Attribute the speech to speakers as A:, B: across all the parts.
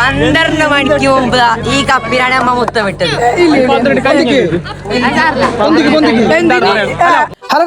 A: 12 മണിക്ക് മുമ്പ് ഈ കപ്പിലാണ് അമ്മ മുത്തം വിട്ടത്.
B: ഹലോ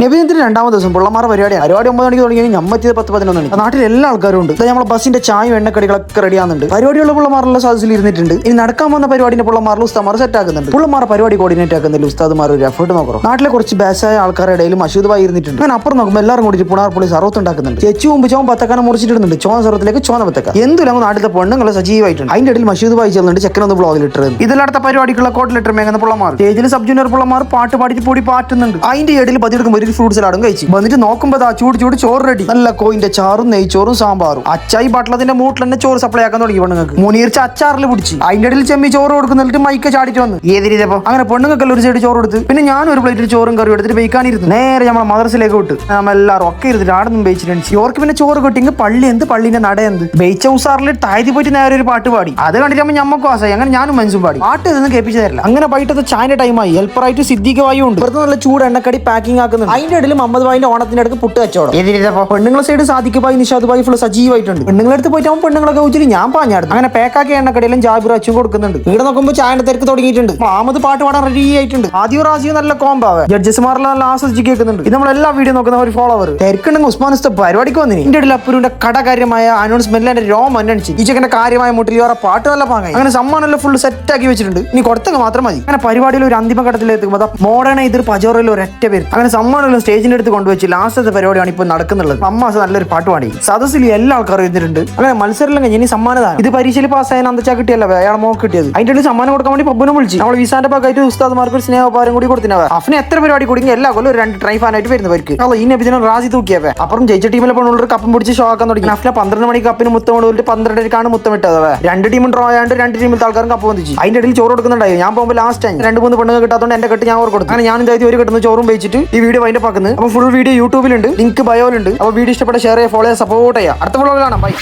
B: നബിദിനത്തിന് രണ്ടാമത്തെ ദിവസം പുള്ളമാരുടെ പരിപാടിയാണ്. പരിപാടി 9 മണിക്ക് തുടങ്ങി ഞമ്മത്തിയത് 10-11 മണി. നാട്ടിൽ എല്ലാ ആൾക്കാരും ഉണ്ട്. നമ്മളെ ബസ്സിന്റെ ചായയും എണ്ണക്കടികളൊക്കെ റെഡിയാകുന്നുണ്ട്. പരിപാടിയുള്ള പുള്ളമാരുടെ സദസ്സിൽ ഇരുന്നിട്ടുണ്ട്. ഇനി നടക്കാൻ പോകുന്ന പരിപാടിന്റെ പുള്ളമാരുടെ ഉസ്താമാർ സെറ്റ് ആക്കുന്നുണ്ട്. പുള്ളമാരുടെ പരിപാടി കോർഡിനേറ്റ് ആക്കുന്നില്ല ഉസ്താദ്മാർ ഒരു എഫേർട്ട് നോക്കണം. നാട്ടിലെ കുറച്ച് ബാസായ ആൾക്കാരുടെ ഇടയിൽ മഷൂദായി ഇരുന്നിട്ടുണ്ട്. ഞാൻ അപ്പുറം നോക്കുമ്പോൾ എല്ലാവരും കൂടി പുണാർ പുള്ളി സർവത്ത് ഉണ്ടാക്കുന്നുണ്ട്. ചേച്ചി മുമ്പ് ചോൻ പത്തക്കാനെ മുറിച്ചിട്ടുണ്ട്. ചോന സർവത്തിലേക്ക് ചോന പത്തക്ക എന്തും നാട്ടിലെ പെണ്ണുങ്ങൾ സജീവമായിട്ടുണ്ട്. അതിന്റെ ഇടയിൽ മഷൂദായി ചെല്ലുന്നുണ്ട്. ചെക്കനൊന്ന് ബ്ലോഗിൽ ഇട്ടത്. ഇതിലടുത്ത പരിപാടിക്കുള്ള കോട്ട് ലെറ്റർ മേങ്ങുന്ന പുള്ളമാർ സ്റ്റേജിൽ സബ് ജൂനിയർ പുള്ളമാർ പാട്ട് പാടിച്ച് പൊടി പാറ്റുന്നുണ്ട്. അതിന്റെ ഇടയിൽ പതിയെടുക്കുമ്പോൾ ഒരു ഫ്രൂട്ട് സലാഡും കഴിച്ചു വന്നിട്ട് നോക്കുമ്പോൾ ചൂട് ചൂട് ചോറ് റെഡി. നല്ല കോയിന്റെ ചാറും നെയ്ച്ചോറും സാമ്പാറും. അച്ചായി ബട്ടളത്തിന്റെ മൂട്ടിൽ തന്നെ ചോറ് സപ്ലൈ ആക്കാൻ തുടങ്ങി പെണ്ണുങ്ങൾക്ക്. മുനീർച്ച അച്ചാറിൽ പിടിച്ച് അതിന്റെ ഇടയിൽ ചെമ്മി ചോറ് കൊടുക്കുന്നിട്ട് മൈക്ക ചാടിയിട്ട് വന്നു ഏതിരിച്ചപ്പോ അങ്ങനെ പെണ്ണുങ്ങൾക്കെല്ലാം ഒരു സൈഡ് ചോറ് കൊടുത്ത് പിന്നെ ഞാൻ ഒരു പ്ലേറ്റിൽ ചോറും കറി എടുത്തിട്ട് ബേക്കാനിരുന്നു. നേരെ നമ്മളെ മദ്രസിലേക്ക് വിട്ട് എല്ലാവരും ഒക്കെ ഇരുന്നിട്ട് ആടൊന്നും ബേച്ചിട്ടുണ്ട്. ഇവർക്ക് പിന്നെ ചോറ് കിട്ടിയെങ്കിൽ പള്ളി എന്ത് പള്ളിന്റെ നട എന്ത് ബേച്ച ഉസാറിൽ താഴ്ത്തി പോയിട്ട് നേരെ ഒരു പാട്ട് പാടി. അത് കണ്ടിട്ട് ഞമ്മക്കും ആശായി. അങ്ങനെ ഞാനും മനസ്സും പാടി. പാട്ട് ഇതൊന്നും കേൾപ്പിച്ചു തരില്ല. അങ്ങനെ വൈകിട്ടത്തെ ചായന്റെ ടൈമായി. ഹെൽപ്പറായിട്ട് സിദ്ദീഖ് വായു ഉണ്ട്. ഇവിടുത്തെ നല്ല ചൂട് എണ്ണക്കടി പാക്കിംഗ് ആക്കുന്നുണ്ട്. അതിന്റെ ഇടയിൽ മുഹമ്മദ് ഭായിന്റെ ഓണത്തിന്റെ അടുത്ത് പുട്ട് കച്ചവടം. പെണ്ണുങ്ങളെ സൈഡ് സാദിഖ് ഭായി നിഷാദ് ഭായി ഫുൾ സജീവമായിട്ടുണ്ട്. പെണ്ണുങ്ങളെ അടുത്ത് പോയിട്ട് പെണ്ണുങ്ങളൊക്കെ വെച്ചിട്ട് ഞാൻ പാഞ്ഞാടും. അങ്ങനെ പാക്കാക്കി എണ്ണക്കടിയിലും ജാബിർ അച്ചും കൊടുക്കുന്നുണ്ട്. ഇവിടെ നോക്കുമ്പോൾ ചായന്റെ തിരക്ക് തുടങ്ങിയിട്ടുണ്ട്. അഹമ്മദ് പാട്ട് പാടാൻ റെഡി ആയിട്ടുണ്ട്. ആദ്യം റാസിയും നല്ല കോമ്പാവ ജഡ്ജസ്മാരെല്ലാം നല്ല ആസ്വദിച്ച് കേൾക്കുന്നുണ്ട്. ഇത് നമ്മളെല്ലാ വീഡിയോ നോക്കുന്ന ഒരു ഫോളോവർ തിരക്കുണ്ടെങ്കിൽ ഉസ്മാനിസ്ത പരിപാടിക്ക് വന്നിന്. ഇതിന്റെ ഇടയിൽ അപ്പുരുവിന്റെ കടകാര്യമായ അനൗൺസ്മെന്റിൽ എന്റെ രോം അന്നടിച്ച് ഈ ചെക്കന്റെ കാര്യമായ മുട്ടിൽ വേറെ പാട്ട് നല്ല പാങ്ങായി. അങ്ങനെ സമ്മാനെല്ലാം ഫുൾ സെറ്റ് ആക്കി വെച്ചിട്ടുണ്ട്. ഇനി കൊടുത്തൊക്കെ മാത്രം മതി. അങ്ങനെ പരിപാടിയിൽ ഒരു അന്തിമ ഘട്ടത്തിലെത്തുമ്പോൾ മോഡേൺ ഇതിൽ പജോറയിൽ ഒരൊറ്റ പേര് അങ്ങനെ സമ്മാനെല്ലാം സ്റ്റേജിന്റെ അടുത്ത് കൊണ്ടുവച്ച് ലാസ്റ്റത്തെ പരിപാടിയാണ് ഇപ്പോൾ നടക്കുന്നുള്ളത്. അമ്മാസ നല്ലൊരു പാട്ട് പാടി. സദസ്സിൽ എല്ലാ ആൾക്കാരും ഇരുന്നിട്ടുണ്ട്. അങ്ങനെ മത്സരം കഴിഞ്ഞ് ഇനി സമ്മാനതാണ്. ഇത് പരീക്ഷയിൽ പാസ്സായ അന്തച്ചാ കിട്ടിയല്ലോ അയാൾ മോക്ക് കിട്ടിയത്. അതിന്റെ ഇടയിൽ സമ്മാനം കൊടുക്കാൻ വേണ്ടി പബ്ബിനെ വിളിച്ചു. നമ്മൾ വിസാന്റെ ഭാഗമായിട്ട് ഉസ്താദ്മാർക്ക് ഒരു സ്നേഹോപാരം കൂടി കൊടുത്തിനാവേ. അഫിന് എത്ര പരിപാടി കൂടി എല്ലാ കൊല്ലം ഒരു 2 ട്രൈ ഫാനായിട്ട് വരുന്നവർക്ക് ഈ നബിദിനം റാസി തൂക്കിയാവേ. അപ്പുറം ജയിച്ച ടീമിലെ പെണ്ണുള്ളൊരു കപ്പം പിടിച്ച് ഷോ ആക്കാൻ തുടങ്ങി. അഫിനെ 12 മണിക്ക് കപ്പിന് മുത്തം കൊണ്ടുപോയിട്ട് 12:30 മുത്തമിട്ടത്. 2 ടീമും ഡ്രോ ആയതുകൊണ്ട് 2 ടീമിലത്തെ ആൾക്കാരും കപ്പ് വന്നിച്ചു. അതിന്റെ ഇടയിൽ ചോറ് കൊടുക്കുന്നുണ്ടായി. ഞാൻ പോകുമ്പോൾ ലാസ്റ്റ് ടൈം 2-3 പെണ്ണുങ്ങൾ കിട്ടാത്തതുകൊണ്ട് എന്റെ കെട്ട് ഞാൻ ഓർ കൊടുത്തു. അങ്ങനെ ഞാൻ എന്തായാലും ഒരു കിട്ടുന്ന ചോറും വെച്ചിട്ട് ഈ വീഡിയോ അതിന്റെ പാക്കുന്നത്. അപ്പോൾ ഫുൾ വീഡിയോ യൂട്യൂബിലുണ്ട്, ലിങ്ക് ബയോയിലുണ്ട്. അപ്പോൾ വീഡിയോ ഇഷ്ടപ്പെട്ട ഷെയർ ചെയ്യുക, ഫോളോ ചെയ്യുക, സപ്പോർട്ട് ചെയ്യുക. അടുത്ത വ്ളോഗ് കാണാം. ബൈ.